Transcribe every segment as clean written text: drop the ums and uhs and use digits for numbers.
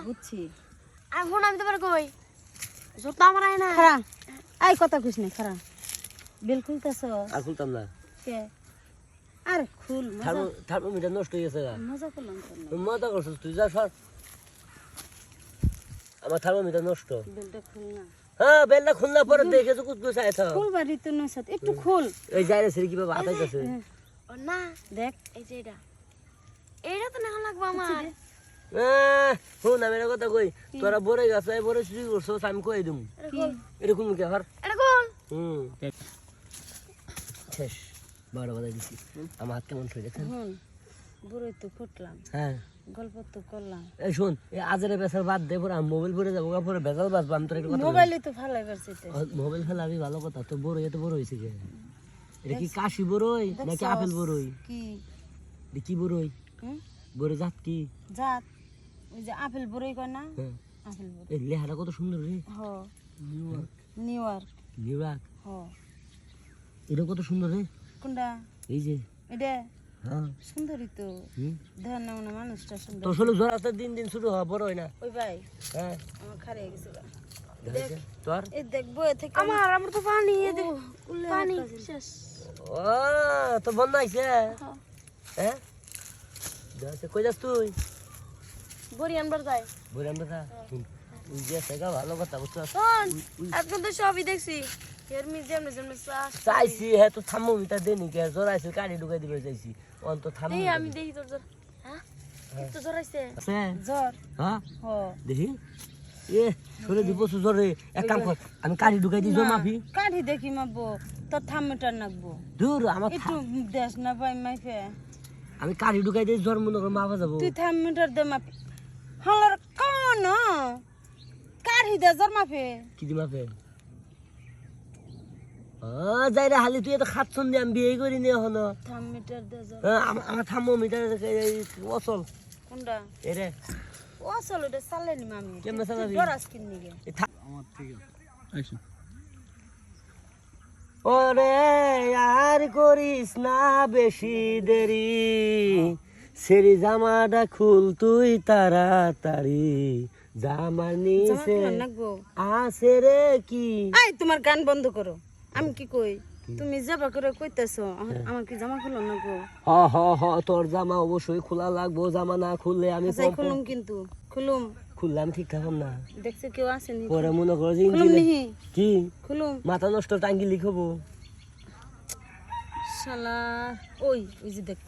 বুঝছি আমি ফোন আমি তোমার কই জোতা আমার আয় না খারা আই কথা কইস না খারা বেল খুলতাছ আর খুলতাম না কে আরে খুল থার্মোমিটার নষ্ট হয়ে গেছে মজা করলাম মজা করছিস তুই যা সর আমার থার্মোমিটার নষ্ট বেলটা খুল না হ্যাঁ বেলটা খুলনা পরে দেখে তো কুছ গুছায় তো খুল বাড়ি তো নসাত একটু খুল এই যাইরে সিরি কিভাবে আতাইতাছে ও না দেখ এই যে এটা তো না লাগবে আমার শুন আমি একটা কথা কই তোরা বড় গাছ বড় চুরি করছস আমি কই দিম এরকম কে হর এটা কোন শেষ 12 বাজে দিছি আমার হাত কেমন ঠই দেখেন হুন বড়ই তো ফুটলাম হ্যাঁ গল্প তো করলাম এই শুন এই আজরে বেসার বাদ দে পরে মোবাইল পরে যাবো পরে বেজাল বাজবো আমি তোর একটা কথা মোবাইলে তো ভালো করছিস মোবাইল ফেলাবি ভালো কথা তো বড় এত বড় হইছে কে এটা কি কাশি বড়ই নাকি আপেল বড়ই কি এটা কি বড়ই বড় জাত কি জাত ওই যে আপেল বড়ই কয় না আপেল বড়ই এই লেহাটা কত সুন্দর রে হ নিউইয়র্ক নিউইয়র্ক হ এটা কত সুন্দর রে কোনটা এই যে এটা হ্যাঁ সুন্দরই তো দেখার না মনে মানুষটা সুন্দর তো আসলে জ্বর আসতে দিন দিন শুরু হওয়া বড় হয় না ওই ভাই হ্যাঁ আমার খারে গেছে দেখ তোর এই দেখবো এ থেকে আমার তো পানি পানি শেষ ও তো বন্ধ হইছে হ্যাঁ যাচ্ছে কই যাস তুই বড়ি আনবার যাই বলে আমরা তা তুই যে সেগা ভালো কথা বুঝছ শোন আজকে তো সবই দেখছি এর মিউজিয়ামে জন্য চাইছি হ্যাঁ তো থার্মোমিটার দেনি কে জ্বর আইছে কাটি ঢুকাই দিবে চাইছি অন তো থার্মো এই আমি দেখি তোর জ্বর হ্যাঁ তো জ্বর আইছে আছে জ্বর হ্যাঁ হ দেখি এ শরীরে দিব জ্বরে এক কাম কর আমি কাটি ঢুকাই দিই জ্বর মাফি কাঠি দেখি মাপবো তোর থার্মোমিটার নাকবো দূর আমার একটু দেশ না ভাই মাইফে আমি কাটি ঢুকাই দিই জ্বর মনে করে মাপা যাবো তুই থার্মোমিটার দে মাপি হলার কোন কাঠি দে জ্বর মাপে কি দি মাপে যাই রে হালি তুই এত খাচ্ছন দিয়ে আমি বিয়ে করি নি এখন থার্মোমিটার দে জ্বর আমার থার্মোমিটার অচল কোনটা এরে ও চলো এটা চালাইনি মামি কেমনে চালাবি? ডরাস কিননি গে আমার ঠিক আছে ওরে আর করিস না বেশি দেরি সেরি জামাটা খুল তুই তাড়াতাড়ি জামার নিচে নাকবো আছে রে কি আই তোমার গান বন্ধ করো আমি কি কই তুমি যাবা করে কইতেছো আমার কি জামা খুলো না গো হ হ হ তোর জামা অবশ্যই খোলা লাগবো জামা না খুললে আমি যাই খুলুম কিন্তু খুলুম খুললে আমি ঠিক থাকুম না দেখছো কেউ আসেনি পরে মনে করো যে খুলুম ইঞ্জিনে নিহি কি খুলুম মাথা নষ্ট টাঙ্গি লিখবো শালা ওই ওই যে দেখ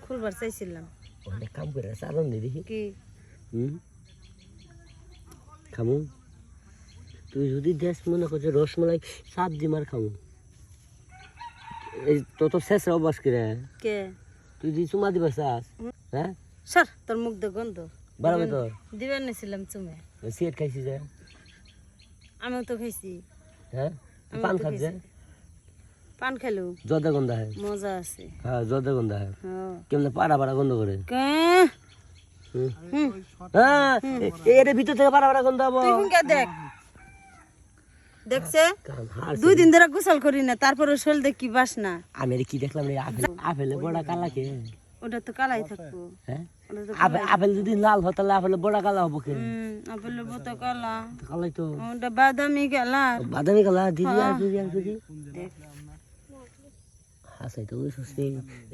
খুলবার চাইছিলাম অনেক কাম করে চালন দি দেখি কি খামু তুই যদি দেশ মনে করছে রসমালাই সাত দিমার খামু এই তো তো শেষ অভ্যাস করে কে তুই যদি চুমা দিবার চাস হ্যাঁ সর তোর মুখ দে গন্ধ বাড়াবে তোর দিবার নিছিলাম চুমে সিগারেট খাইছি যে আমিও তো খাইছি হ্যাঁ আমি পান তো খাচ্ছে খাইছি। পান খেলো জর্দা গন্ধা হয় মজা আছে হ্যাঁ জর্দা গন্ধা হয় হ্যাঁ কেমন পাড়া পাড়া গন্ধ করে কে হ্যাঁ এর ভিতর থেকে পাড়া পাড়া গন্ধ হবো তুই হুঙ্কা দেখ দেখছে 2 দিন ধরে গোসল করি না তারপরে শরীর দেখ কি বাস না আমি কি দেখলাম রে আপেলে বড়া কালা কে ওটা তো কালাই থাকবো হ্যাঁ ওটা তো আপেল যদি লাল হয় তাহলে আপেলে বড়া কালা হবো কে আপেলের মতো কালা কালাই তো ওটা বাদামি কালা বাদামি কালা দিদি আর দিদি হাসাই তো ওই সুস্থ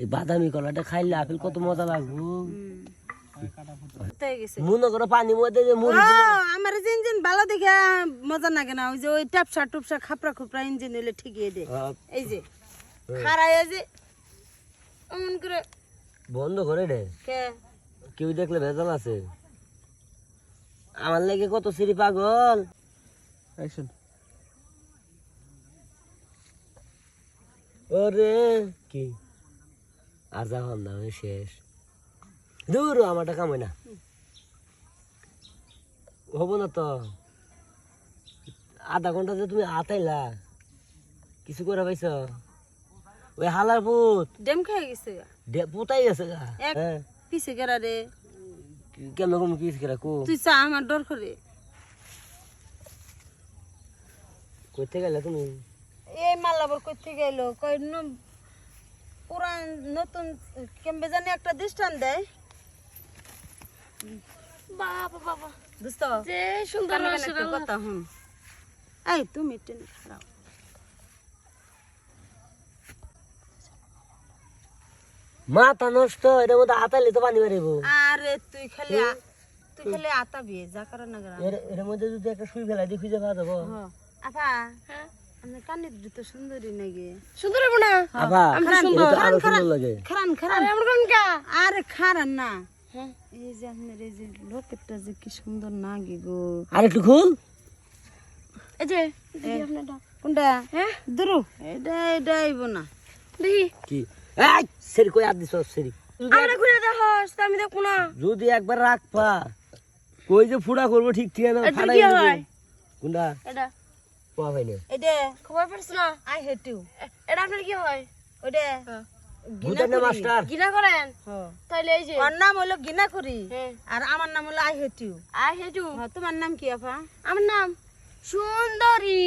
এই বাদামি কলাটা খাইলে আপেল কত মজা লাগবো মনে করো পানি মধ্যে যে মুড়ি আমার ইঞ্জিন ভালো দেখে মজা লাগে না ওই যে ওই ট্যাপসা টুপসা খাপড়া খুপড়া ইঞ্জিন হইলে ঠিকই দে এই যে খারাই যে অমন করে বন্ধ করে রে কে কেউ দেখলে ভেজাল আছে আমার লাগে কত সিঁড়ি পাগল অ্যাকশন ওরে কি আর যাওয়ার না শেষ দূর আমারটা কামাই না হবো না তো আধা ঘন্টা যে তুমি আতাইলা কিছু করে পাইছ ওই হালার পুত ডেম খেয়ে গেছে পুতাই গেছে গা এক হ্যাঁ পিছে গেরা রে কেমন কম কি করে কো তুই চা আমার ডর করে কইতে গেলে তুমি এই মালাবর কইতে গেল কই পুরান নতুন কেমবে জানি একটা দৃষ্টান দেয় বাবা বাবা দোস্ত যে সুন্দর কানে কানে রসের একটা আল্লাহ। কথা হুন এই তুমি টেনে খাও মাথা নষ্ট এটার মধ্যে আতাইলে তো পানি বেরিব আরে তুই খালি আতাবি যা করে না করা এর মধ্যে যদি একটা সুই ফেলাই দিয়ে খুঁজে পাওয়া যাবো আপা হ্যাঁ আমি কানের দুটো সুন্দরী নাকি সুন্দর হবো না আবা আমি তো এটা সুন্দর। তো আরো সুন্দর লাগে খারান আরে খারান আমার কোন কা আরে খারান না হ্যাঁ এই যে আপনার এই যে লোকেরটা যে কি সুন্দর নাকি গো আর একটু খুল এই যে দেখি আপনারটা কোনটা হ্যাঁ দুরু এটা আইব না দেখি কি এই সেরি কই আর দিছ সেরি আমরা ঘুরে দেখস তা আমি দেখবো না যদি একবার রাখবা কই যে ফুড়া করবো ঠিক ঠিক না এটা ফাড়াই কি দেবো হয়? কোনটা এটা পাওয়া ভাই না এটা খবর পাচ্ছ না আই হেট ইউ এটা আপনার কি হয় ওটা ভূতের না মাস্টার গিনা করেন হ্যাঁ তাইলে এই যে ওর নাম হলো গিনা করি হ্যাঁ আর আমার নাম হলো আই হেট ইউ আই হেটু তোমার নাম কি আপা আমার নাম সুন্দরী